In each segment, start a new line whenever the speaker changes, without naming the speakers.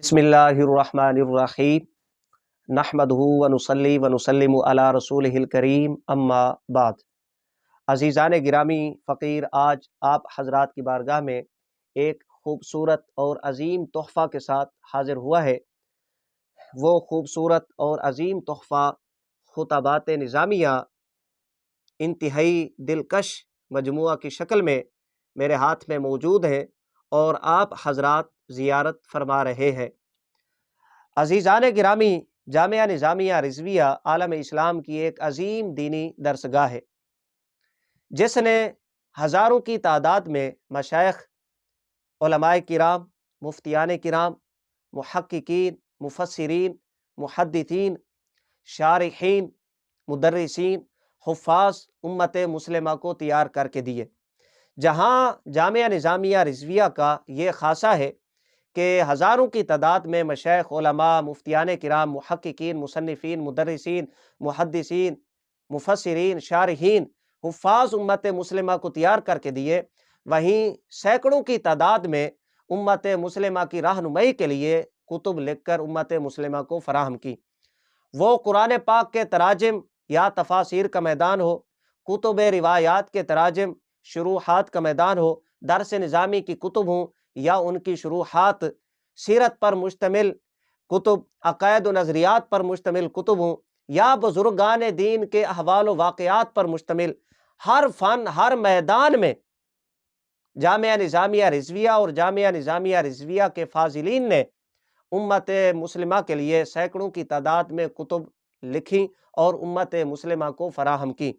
بسم اللہ الرحمن الرحیم نحمدہ ونصلی ونسلم علی رسولہ الکریم اما بعد۔ عزیزان گرامی، فقیر آج آپ حضرات کی بارگاہ میں ایک خوبصورت اور عظیم تحفہ کے ساتھ حاضر ہوا ہے۔ وہ خوبصورت اور عظیم تحفہ خطبات نظامیہ انتہائی دلکش مجموعہ کی شکل میں میرے ہاتھ میں موجود ہے اور آپ حضرات زیارت فرما رہے ہیں۔ عزیزان گرامی، جامعہ نظامیہ رضویہ عالم اسلام کی ایک عظیم دینی درسگاہ ہے، جس نے ہزاروں کی تعداد میں مشائخ، علماء کرام، مفتیان کرام، محققین، مفسرین، محدثین، شارحین، مدرسین، حفاظ امت مسلمہ کو تیار کر کے دیے۔ جہاں جامعہ نظامیہ رضویہ کا یہ خاصہ ہے کہ ہزاروں کی تعداد میں مشائخ، علماء، مفتیان کرام، محققین، مصنفین، مدرسین، محدثین، مفسرین، شارحین، حفاظ امت مسلمہ کو تیار کر کے دیے، وہیں سینکڑوں کی تعداد میں امت مسلمہ کی رہنمائی کے لیے کتب لکھ کر امت مسلمہ کو فراہم کی۔ وہ قرآن پاک کے تراجم یا تفاسیر کا میدان ہو، کتب روایات کے تراجم، شروحات کا میدان ہو، درس نظامی کی کتب ہوں یا ان کی شروحات، سیرت پر مشتمل کتب، عقائد و نظریات پر مشتمل کتب ہوں یا بزرگان دین کے احوال و واقعات پر مشتمل، ہر فن، ہر میدان میں جامعہ نظامیہ رضویہ اور جامعہ نظامیہ رضویہ کے فاضلین نے امت مسلمہ کے لیے سینکڑوں کی تعداد میں کتب لکھی اور امت مسلمہ کو فراہم کی۔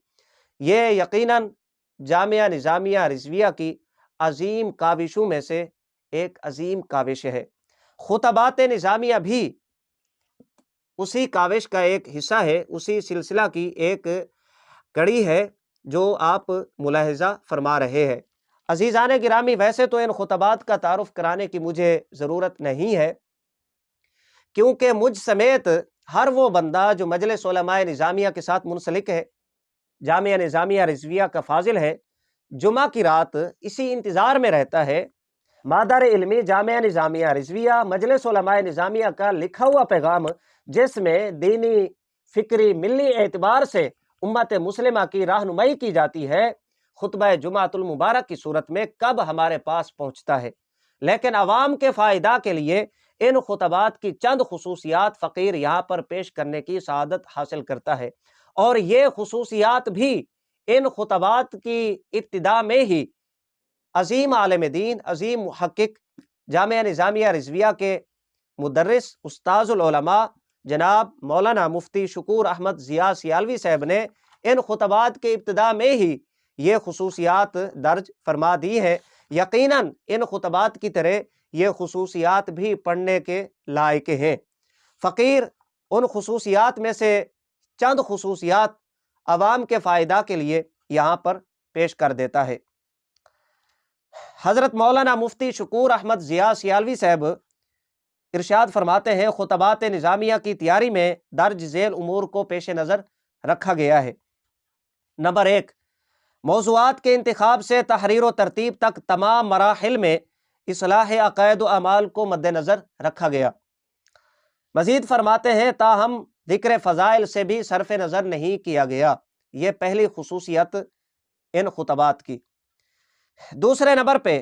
یہ یقیناً جامعہ نظامیہ رضویہ کی عظیم کاوشوں میں سے ایک عظیم کاوش ہے۔ خطبات نظامیہ بھی اسی کاوش کا ایک حصہ ہے، اسی سلسلہ کی ایک کڑی ہے جو آپ ملاحظہ فرما رہے ہیں۔ عزیزان گرامی، ویسے تو ان خطبات کا تعارف کرانے کی مجھے ضرورت نہیں ہے، کیونکہ مجھ سمیت ہر وہ بندہ جو مجلس علماء نظامیہ کے ساتھ منسلک ہے، جامعہ نظامیہ رضویہ کا فاضل ہے، جمعہ کی رات اسی انتظار میں رہتا ہے مادر علمی جامعہ نظامیہ رضویہ مجلس علماء نظامیہ کا لکھا ہوا پیغام، جس میں دینی، فکری، ملی اعتبار سے امت مسلمہ کی رہنمائی کی جاتی ہے، خطبہ جمعۃ المبارک کی صورت میں کب ہمارے پاس پہنچتا ہے۔ لیکن عوام کے فائدہ کے لیے ان خطبات کی چند خصوصیات فقیر یہاں پر پیش کرنے کی سعادت حاصل کرتا ہے، اور یہ خصوصیات بھی ان خطبات کی ابتدا میں ہی عظیم عالم دین، عظیم محقق، جامعہ نظامیہ رضویہ کے مدرس، استاذ العلماء جناب مولانا مفتی شکور احمد ضیاء سیالوی صاحب نے ان خطبات کے ابتدا میں ہی یہ خصوصیات درج فرما دی ہے۔ یقیناً ان خطبات کی طرح یہ خصوصیات بھی پڑھنے کے لائق ہیں۔ فقیر ان خصوصیات میں سے چند خصوصیات عوام کے فائدہ کے لیے یہاں پر پیش کر دیتا ہے۔ حضرت مولانا مفتی شکور احمد ضیاء سیالوی صاحب ارشاد فرماتے ہیں، خطبات نظامیہ کی تیاری میں درج ذیل امور کو پیش نظر رکھا گیا ہے۔ نمبر 1، موضوعات کے انتخاب سے تحریر و ترتیب تک تمام مراحل میں اصلاح عقائد و اعمال کو مد نظر رکھا گیا۔ مزید فرماتے ہیں، تاہم ذکر فضائل سے بھی صرف نظر نہیں کیا گیا۔ یہ پہلی خصوصیت ان خطبات کی۔ دوسرے نمبر پہ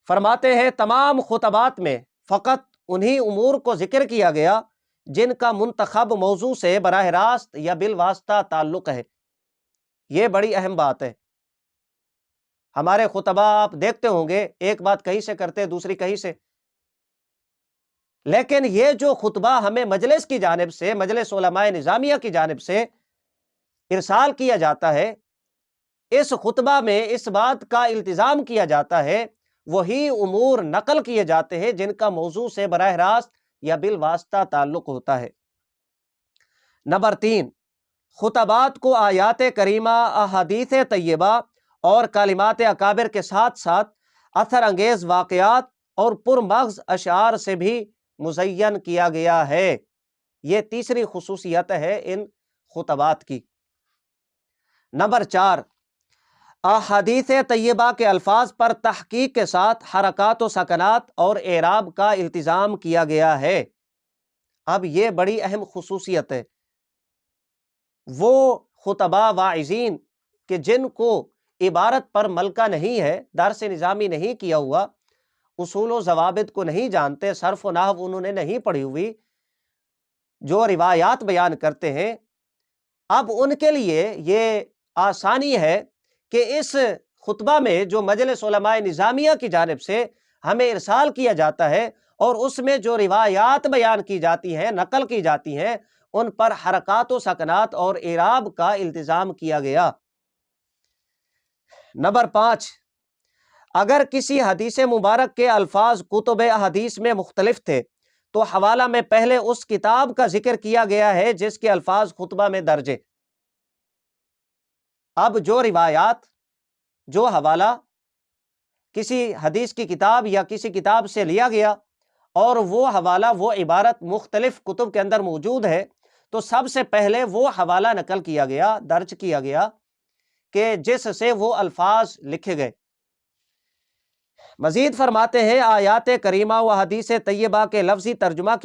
فرماتے ہیں، تمام خطبات میں فقط انہی امور کو ذکر کیا گیا جن کا منتخب موضوع سے براہ راست یا بالواسطہ تعلق ہے۔ یہ بڑی اہم بات ہے۔ ہمارے خطبہ آپ دیکھتے ہوں گے، ایک بات کہیں سے کرتے دوسری کہیں سے، لیکن یہ جو خطبہ ہمیں مجلس کی جانب سے، مجلس علماء نظامیہ کی جانب سے ارسال کیا جاتا ہے، اس خطبہ میں اس بات کا التزام کیا جاتا ہے، وہی امور نقل کیے جاتے ہیں جن کا موضوع سے براہ راست یا بالواسطہ تعلق ہوتا ہے۔ نمبر 3، خطبات کو آیات کریمہ، احادیث طیبہ اور کلمات اکابر کے ساتھ ساتھ اثر انگیز واقعات اور پرمغز اشعار سے بھی مزین کیا گیا ہے۔ یہ تیسری خصوصیت ہے ان خطبات کی۔ نمبر 4، احادیث طیبہ کے الفاظ پر تحقیق کے ساتھ حرکات و سکنات اور اعراب کا التزام کیا گیا ہے۔ اب یہ بڑی اہم خصوصیت ہے۔ وہ خطبہ واعظین کہ جن کو عبارت پر ملکہ نہیں ہے، درس نظامی نہیں کیا ہوا، اصول و ضوابط کو نہیں جانتے، صرف و نحو انہوں نے نہیں پڑھی ہوئی، جو روایات بیان کرتے ہیں، اب ان کے لیے یہ آسانی ہے کہ اس خطبہ میں جو مجلس علماء نظامیہ کی جانب سے ہمیں ارسال کیا جاتا ہے اور اس میں جو روایات بیان کی جاتی ہیں، نقل کی جاتی ہیں، ان پر حرکات و سکنات اور اعراب کا التزام کیا گیا۔ نمبر 5، اگر کسی حدیث مبارک کے الفاظ کتب احادیث میں مختلف تھے تو حوالہ میں پہلے اس کتاب کا ذکر کیا گیا ہے جس کے الفاظ خطبہ میں درج ہیں۔ اب جو روایات، جو حوالہ کسی حدیث کی کتاب یا کسی کتاب سے لیا گیا اور وہ حوالہ، وہ عبارت مختلف کتب کے اندر موجود ہے، تو سب سے پہلے وہ حوالہ نقل کیا گیا، درج کیا گیا کہ جس سے وہ الفاظ لکھے گئے۔ مزید فرماتے ہیں آیات کریمہ و حدیث طیبہ کے لفظی ترجمہ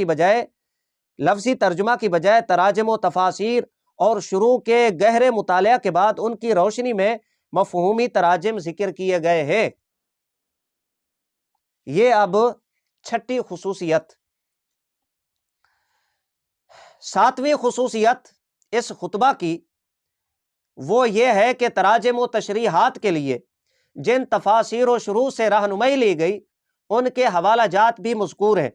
کی بجائے تراجم و تفاسیر اور شروع کے گہرے مطالعہ کے بعد ان کی روشنی میں مفہومی تراجم ذکر کیے گئے ہیں۔ یہ اب چھٹی خصوصیت۔ 7ویں خصوصیت اس خطبہ کی وہ یہ ہے کہ تراجم و تشریحات کے لیے جن تفاسیر و شروح سے رہنمائی لی گئی ان کے حوالہ جات بھی مذکور ہیں،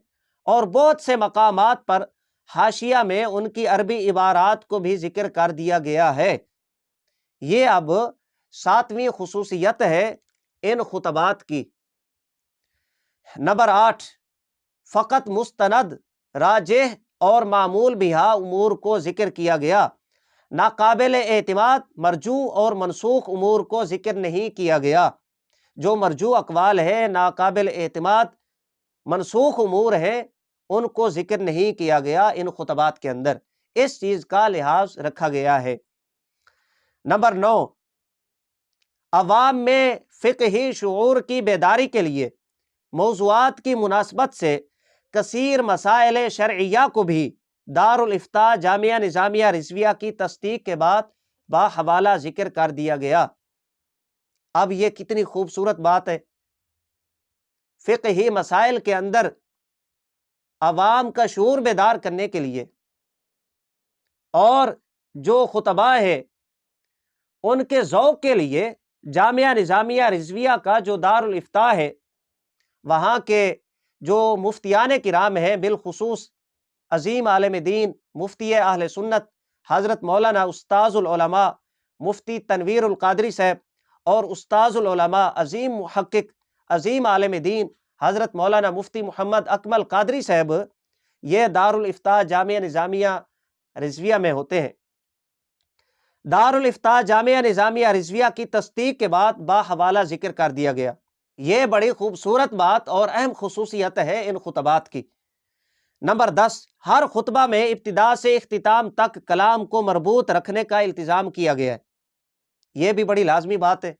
اور بہت سے مقامات پر حاشیہ میں ان کی عربی عبارات کو بھی ذکر کر دیا گیا ہے۔ یہ اب 7ویں خصوصیت ہے ان خطبات کی۔ نمبر 8، فقط مستند، راجح اور معمول بہا امور کو ذکر کیا گیا، ناقابل اعتماد، مرجوع اور منسوخ امور کو ذکر نہیں کیا گیا۔ جو مرجوع اقوال ہے، ناقابل اعتماد، منسوخ امور ہیں، ان کو ذکر نہیں کیا گیا ان خطبات کے اندر، اس چیز کا لحاظ رکھا گیا ہے۔ نمبر 9، عوام میں فقہی شعور کی بیداری کے لیے موضوعات کی مناسبت سے کثیر مسائل شرعیہ کو بھی دارالافتاء جامعہ نظامیہ رضویہ کی تصدیق کے بعد باحوالہ ذکر کر دیا گیا۔ اب یہ کتنی خوبصورت بات ہے، فقہی مسائل کے اندر عوام کا شعور بیدار کرنے کے لیے، اور جو خطباء ہے ان کے ذوق کے لیے جامعہ نظامیہ رضویہ کا جو دارالافتاء ہے، وہاں کے جو مفتیان کرام ہیں، بالخصوص عظیم عالم دین مفتی اہل سنت حضرت مولانا استاذ العلماء مفتی تنویر القادری صاحب، اور استاذ العلماء عظیم محقق عظیم عالم دین حضرت مولانا مفتی محمد اکمل قادری صاحب، یہ دارالافتاء جامعہ نظامیہ رضویہ میں ہوتے ہیں۔ دارالافتاء جامعہ نظامیہ رضویہ کی تصدیق کے بعد باحوالہ ذکر کر دیا گیا۔ یہ بڑی خوبصورت بات اور اہم خصوصیت ہے ان خطبات کی۔ نمبر 10، ہر خطبہ میں ابتدا سے اختتام تک کلام کو مربوط رکھنے کا التزام کیا گیا ہے۔ یہ بھی بڑی لازمی بات ہے،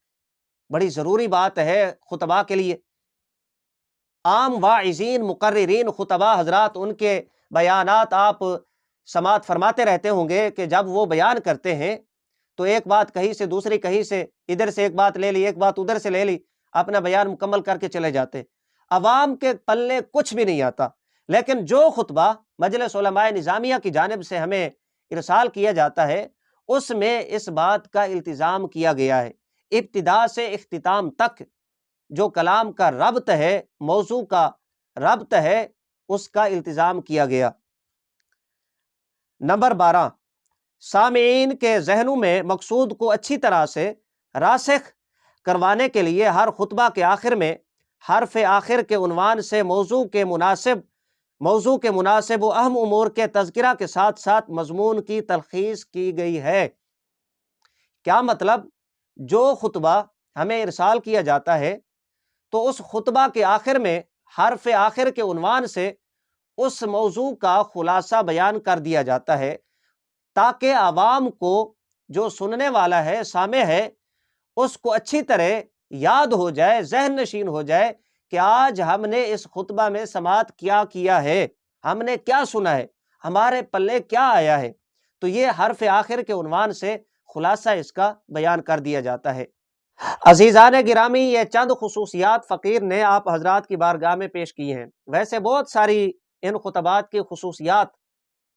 بڑی ضروری بات ہے خطبہ کے لیے۔ عام واعظین، مقررین، خطبہ حضرات، ان کے بیانات آپ سماعت فرماتے رہتے ہوں گے کہ جب وہ بیان کرتے ہیں تو ایک بات کہیں سے دوسری، کہیں سے ادھر سے ایک بات لے لی، ایک بات ادھر سے لے لی، اپنا بیان مکمل کر کے چلے جاتے، عوام کے پلے کچھ بھی نہیں آتا۔ لیکن جو خطبہ مجلس علماء نظامیہ کی جانب سے ہمیں ارسال کیا جاتا ہے اس میں اس بات کا التزام کیا گیا ہے، ابتدا سے اختتام تک جو کلام کا ربط ہے، موضوع کا ربط ہے، اس کا التزام کیا گیا۔ نمبر 12، سامعین کے ذہنوں میں مقصود کو اچھی طرح سے راسخ کروانے کے لیے ہر خطبہ کے آخر میں حرف آخر کے عنوان سے موضوع کے مناسب و اہم امور کے تذکرہ کے ساتھ ساتھ مضمون کی تلخیص کی گئی ہے۔ کیا مطلب؟ جو خطبہ ہمیں ارسال کیا جاتا ہے تو اس خطبہ کے آخر میں حرف آخر کے عنوان سے اس موضوع کا خلاصہ بیان کر دیا جاتا ہے، تاکہ عوام کو، جو سننے والا ہے، سامع ہے، اس کو اچھی طرح یاد ہو جائے، ذہن نشین ہو جائے کہ آج ہم نے اس خطبہ میں سماعت کیا ہے، ہم نے کیا سنا ہے، ہمارے پلے کیا آیا ہے۔ تو یہ حرف آخر کے عنوان سے خلاصہ اس کا بیان کر دیا جاتا ہے۔ عزیزان گرامی، یہ چند خصوصیات فقیر نے آپ حضرات کی بارگاہ میں پیش کی ہیں۔ ویسے بہت ساری ان خطبات کی خصوصیات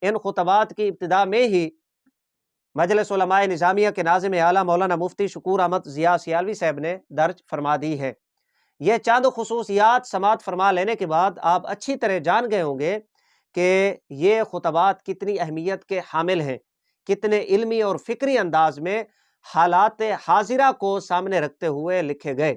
ان خطبات کی ابتدا میں ہی مجلس علماء نظامیہ کے ناظم اعلیٰ مولانا مفتی شکور احمد ضیاء سیالوی صاحب نے درج فرما دی ہے۔ یہ چند خصوصیات سماعت فرما لینے کے بعد آپ اچھی طرح جان گئے ہوں گے کہ یہ خطبات کتنی اہمیت کے حامل ہیں، کتنے علمی اور فکری انداز میں حالات حاضرہ کو سامنے رکھتے ہوئے لکھے گئے۔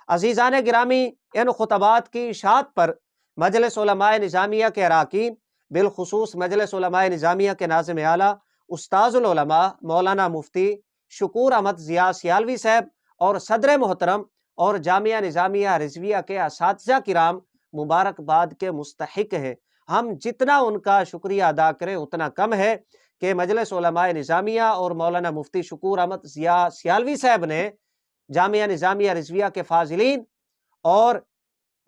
عزیزان گرامی، ان خطبات کی اشاعت پر مجلس علماء نظامیہ کے اراکین، بالخصوص مجلس علماء نظامیہ کے ناظم اعلیٰ استاذ العلماء مولانا مفتی شکور احمد ضیاء سیالوی صاحب اور صدر محترم اور جامعہ نظامیہ رضویہ کے اساتذہ کرام مبارکباد کے مستحق ہیں۔ ہم جتنا ان کا شکریہ ادا کریں اتنا کم ہے کہ مجلس علماء نظامیہ اور مولانا مفتی شکور احمد ضیاء سیالوی صاحب نے جامعہ نظامیہ رضویہ کے فاضلین اور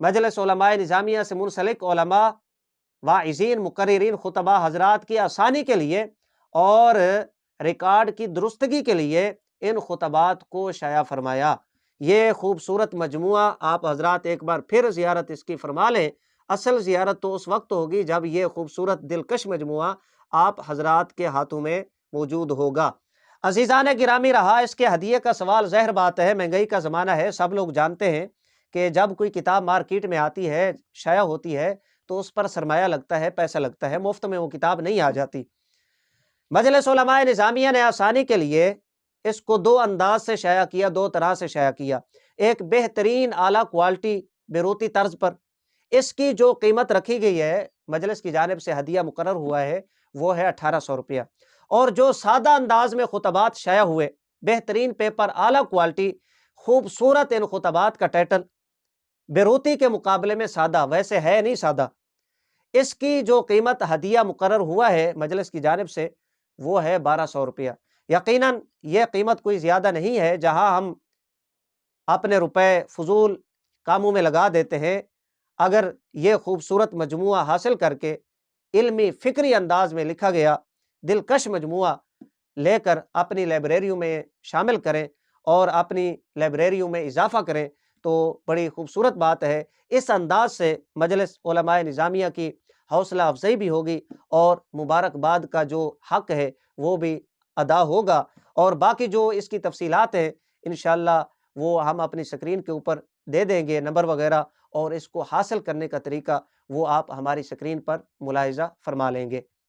مجلس علماء نظامیہ سے منسلک علماء، واعظین، مقررین، خطبہ حضرات کی آسانی کے لیے اور ریکارڈ کی درستگی کے لیے ان خطبات کو شائع فرمایا۔ یہ خوبصورت مجموعہ آپ حضرات ایک بار پھر زیارت اس کی فرما لیں۔ اصل زیارت تو اس وقت ہوگی جب یہ خوبصورت دلکش مجموعہ آپ حضرات کے ہاتھوں میں موجود ہوگا۔ عزیزان گرامی، رہا اس کے ہدیے کا سوال، ظاہر بات ہے مہنگائی کا زمانہ ہے، سب لوگ جانتے ہیں کہ جب کوئی کتاب مارکیٹ میں آتی ہے، شائع ہوتی ہے، تو اس پر سرمایہ لگتا ہے، پیسہ لگتا ہے، مفت میں وہ کتاب نہیں آ جاتی۔ مجلس علماء نظامیہ نے آسانی کے لیے اس کو دو انداز سے شائع کیا، دو طرح سے شائع کیا۔ ایک بہترین اعلیٰ کوالٹی بیروتی طرز پر، اس کی جو قیمت رکھی گئی ہے، مجلس کی جانب سے ہدیہ مقرر ہوا ہے، وہ ہے 1800 روپیہ۔ اور جو سادہ انداز میں خطبات شائع ہوئے، بہترین پیپر، اعلیٰ کوالٹی، خوبصورت ان خطبات کا ٹائٹل، بیروتی کے مقابلے میں سادہ، ویسے ہے نہیں سادہ، اس کی جو قیمت ہدیہ مقرر ہوا ہے مجلس کی جانب سے وہ ہے 1200 روپیہ۔ یقیناً یہ قیمت کوئی زیادہ نہیں ہے، جہاں ہم اپنے روپے فضول کاموں میں لگا دیتے ہیں، اگر یہ خوبصورت مجموعہ حاصل کر کے علمی فکری انداز میں لکھا گیا دلکش مجموعہ لے کر اپنی لائبریریوں میں شامل کریں اور اپنی لائبریریوں میں اضافہ کریں تو بڑی خوبصورت بات ہے۔ اس انداز سے مجلس علماء نظامیہ کی حوصلہ افزائی بھی ہوگی اور مبارکباد کا جو حق ہے وہ بھی ادا ہوگا، اور باقی جو اس کی تفصیلات ہیں انشاءاللہ وہ ہم اپنی سکرین کے اوپر دے دیں گے، نمبر وغیرہ، اور اس کو حاصل کرنے کا طریقہ وہ آپ ہماری سکرین پر ملاحظہ فرما لیں گے۔